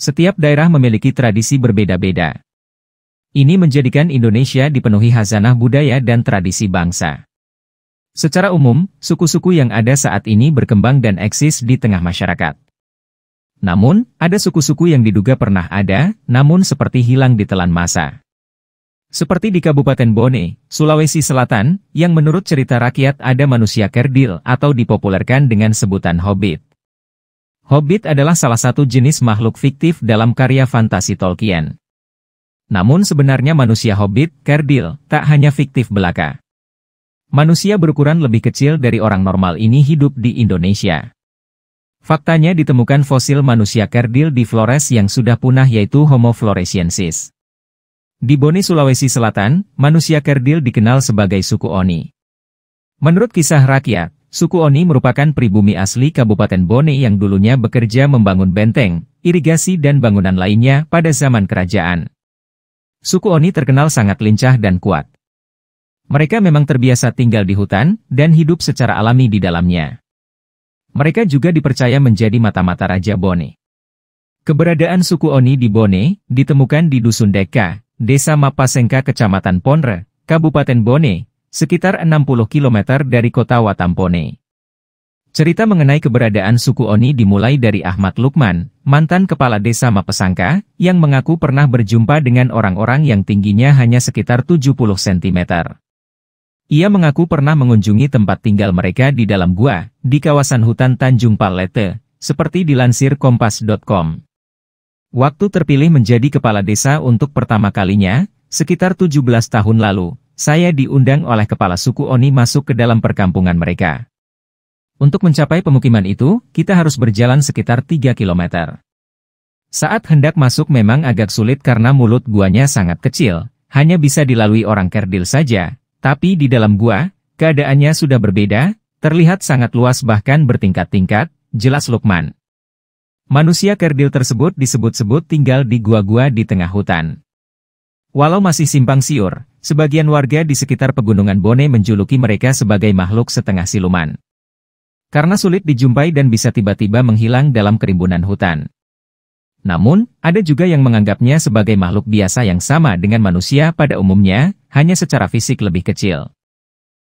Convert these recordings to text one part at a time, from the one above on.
Setiap daerah memiliki tradisi berbeda-beda. Ini menjadikan Indonesia dipenuhi khazanah budaya dan tradisi bangsa. Secara umum, suku-suku yang ada saat ini berkembang dan eksis di tengah masyarakat. Namun, ada suku-suku yang diduga pernah ada, namun seperti hilang ditelan masa. Seperti di Kabupaten Bone, Sulawesi Selatan, yang menurut cerita rakyat ada manusia kerdil atau dipopulerkan dengan sebutan Hobbit. Hobbit adalah salah satu jenis makhluk fiktif dalam karya fantasi Tolkien. Namun sebenarnya manusia Hobbit, kerdil, tak hanya fiktif belaka. Manusia berukuran lebih kecil dari orang normal ini hidup di Indonesia. Faktanya ditemukan fosil manusia kerdil di Flores yang sudah punah yaitu Homo floresiensis. Di Bone, Sulawesi Selatan, manusia kerdil dikenal sebagai suku Oni. Menurut kisah rakyat, suku Oni merupakan pribumi asli Kabupaten Bone yang dulunya bekerja membangun benteng, irigasi dan bangunan lainnya pada zaman kerajaan. Suku Oni terkenal sangat lincah dan kuat. Mereka memang terbiasa tinggal di hutan dan hidup secara alami di dalamnya. Mereka juga dipercaya menjadi mata-mata Raja Bone. Keberadaan suku Oni di Bone ditemukan di Dusun Deka, Desa Mapasengka, Kecamatan Ponre, Kabupaten Bone, sekitar 60 km dari kota Watampone. Cerita mengenai keberadaan suku Oni dimulai dari Ahmad Lukman, mantan kepala desa Mapasangka, yang mengaku pernah berjumpa dengan orang-orang yang tingginya hanya sekitar 70 cm. Ia mengaku pernah mengunjungi tempat tinggal mereka di dalam gua, di kawasan hutan Tanjung Palete, seperti dilansir Kompas.com. Waktu terpilih menjadi kepala desa untuk pertama kalinya, sekitar 17 tahun lalu, saya diundang oleh kepala suku Oni masuk ke dalam perkampungan mereka. Untuk mencapai pemukiman itu, kita harus berjalan sekitar 3 km. Saat hendak masuk memang agak sulit karena mulut guanya sangat kecil, hanya bisa dilalui orang kerdil saja, tapi di dalam gua, keadaannya sudah berbeda, terlihat sangat luas bahkan bertingkat-tingkat, jelas Lukman. Manusia kerdil tersebut disebut-sebut tinggal di gua-gua di tengah hutan. Walau masih simpang siur, sebagian warga di sekitar pegunungan Bone menjuluki mereka sebagai makhluk setengah siluman. Karena sulit dijumpai dan bisa tiba-tiba menghilang dalam kerimbunan hutan. Namun, ada juga yang menganggapnya sebagai makhluk biasa yang sama dengan manusia pada umumnya, hanya secara fisik lebih kecil.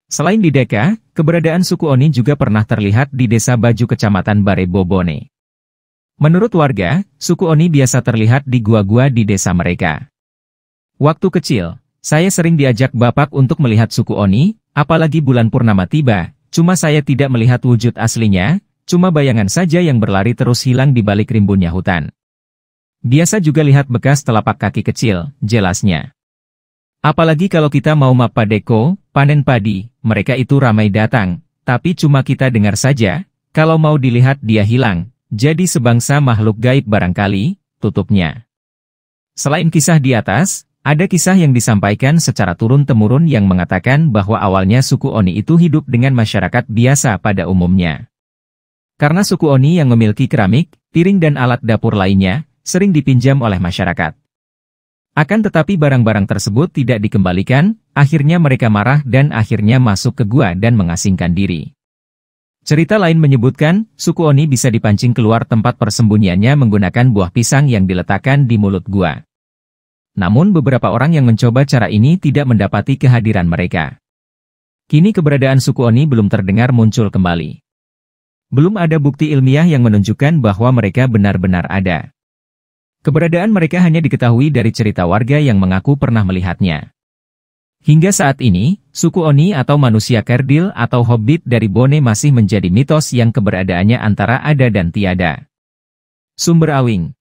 Selain di Deka, keberadaan suku Oni juga pernah terlihat di Desa Baju, Kecamatan Barebo, Bone. Menurut warga, suku Oni biasa terlihat di gua-gua di desa mereka. Waktu kecil, saya sering diajak bapak untuk melihat suku Oni, apalagi bulan purnama tiba. Cuma saya tidak melihat wujud aslinya, cuma bayangan saja yang berlari terus hilang di balik rimbunnya hutan. Biasa juga lihat bekas telapak kaki kecil, jelasnya. Apalagi kalau kita mau mapadeko, panen padi, mereka itu ramai datang, tapi cuma kita dengar saja, kalau mau dilihat dia hilang, jadi sebangsa makhluk gaib barangkali, tutupnya. Selain kisah di atas, ada kisah yang disampaikan secara turun-temurun yang mengatakan bahwa awalnya suku Oni itu hidup dengan masyarakat biasa pada umumnya. Karena suku Oni yang memiliki keramik, piring dan alat dapur lainnya, sering dipinjam oleh masyarakat. Akan tetapi barang-barang tersebut tidak dikembalikan, akhirnya mereka marah dan akhirnya masuk ke gua dan mengasingkan diri. Cerita lain menyebutkan, suku Oni bisa dipancing keluar tempat persembunyiannya menggunakan buah pisang yang diletakkan di mulut gua. Namun beberapa orang yang mencoba cara ini tidak mendapati kehadiran mereka. Kini keberadaan suku Oni belum terdengar muncul kembali. Belum ada bukti ilmiah yang menunjukkan bahwa mereka benar-benar ada. Keberadaan mereka hanya diketahui dari cerita warga yang mengaku pernah melihatnya. Hingga saat ini, suku Oni atau manusia kerdil atau Hobbit dari Bone masih menjadi mitos yang keberadaannya antara ada dan tiada. Sumber Awing.